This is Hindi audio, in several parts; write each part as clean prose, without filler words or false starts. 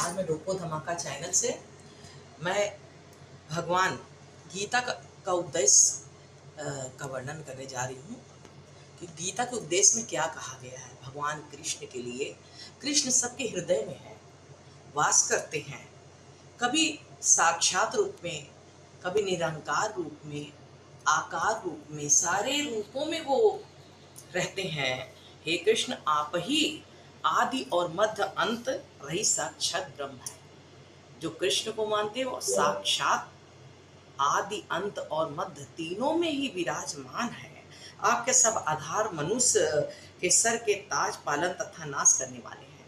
आज मैं डोको धमाका चैनल से मैं भगवान गीता का उपदेश का वर्णन करने जा रही हूँ कि गीता के उपदेश में क्या कहा गया है। भगवान कृष्ण के लिए, कृष्ण सबके हृदय में है, वास करते हैं, कभी साक्षात रूप में, कभी निरंकार रूप में, आकार रूप में, सारे रूपों में वो रहते हैं। हे कृष्ण, आप ही आदि और मध्य अंत वही साक्षात ब्रह्म है। जो कृष्ण को मानते हैं वो साक्षात आदि अंत और मध्य तीनों में ही विराजमान है। आपके सब आधार मनुष्य के सर के ताज, पालन तथा नाश करने वाले हैं।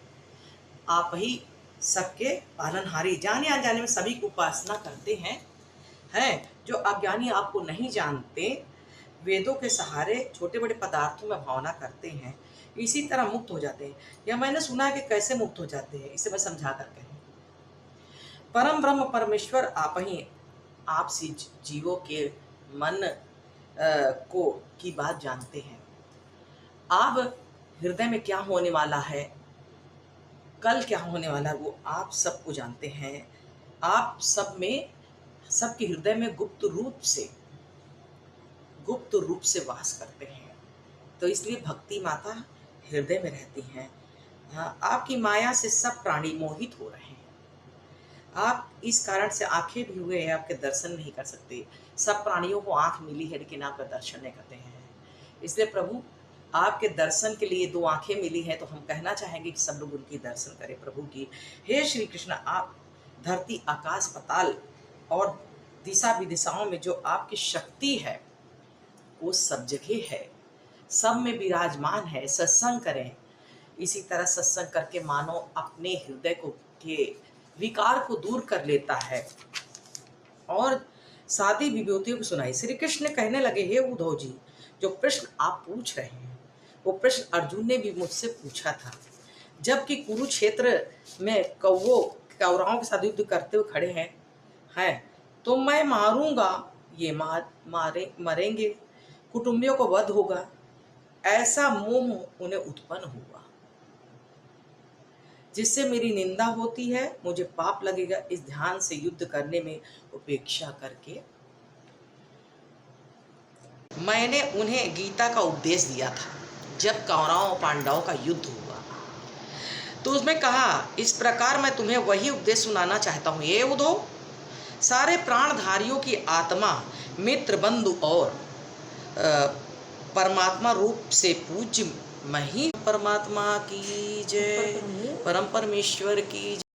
आप ही सबके पालनहारी, जाने अनजाने में सभी की उपासना करते हैं जो अज्ञानी आपको नहीं जानते, वेदों के सहारे छोटे बड़े पदार्थों में भावना करते हैं, इसी तरह मुक्त हो जाते हैं। या मैंने सुना है कि कैसे मुक्त हो जाते हैं, इसे मैं समझा कर कहूँ। परम ब्रह्म परमेश्वर आप ही आपसी जीवों के मन को की बात जानते हैं। आप हृदय में क्या होने वाला है, कल क्या होने वाला है, वो आप सबको जानते हैं। आप सब में, सबके हृदय में गुप्त रूप से वास करते हैं। तो इसलिए भक्ति माता हृदय में रहती हैं। आपकी माया से सब प्राणी मोहित हो रहे हैं। आप इस कारण से आंखें भी हुए हैं, आपके दर्शन नहीं कर सकते। सब प्राणियों को आंख मिली है लेकिन आपका दर्शन नहीं करते हैं। इसलिए प्रभु, आपके दर्शन के लिए दो आंखें मिली है, तो हम कहना चाहेंगे कि सब लोग उनकी दर्शन करें प्रभु की। हे श्री कृष्ण, आप धरती, आकाश, पाताल और दिशा विदिशाओं में जो आपकी शक्ति है वो सब जगह है, सब में विराजमान है। सत्संग करें। इसी तरह सत्संग करके मानो अपने हृदय को के विकार को दूर कर लेता है और सादी विभूतियों को सुनाई। श्री कृष्ण कहने लगे, हे उद्धव जी, जो प्रश्न आप पूछ रहे हैं वो प्रश्न अर्जुन ने भी मुझसे पूछा था, जबकि कुरुक्षेत्र में कौरवों के साथ युद्ध करते हुए खड़े हैं तो मैं मारूंगा, ये मरेंगे, कुटुंबियों को वध होगा, ऐसा मोह उन्हें उत्पन्न हुआ जिससे मेरी निंदा होती है, मुझे पाप लगेगा। इस ध्यान से युद्ध करने में उपेक्षा करके मैंने उन्हें गीता का उपदेश दिया था। जब कौरवों और पांडवों का युद्ध हुआ तो उसमें कहा, इस प्रकार मैं तुम्हें वही उपदेश सुनाना चाहता हूँ। ये उद्धव, सारे प्राणधारियों की आत्मा, मित्र, बंधु और परमात्मा रूप से पूज्य मैं ही। परमात्मा की जय, परम परमेश्वर की जय।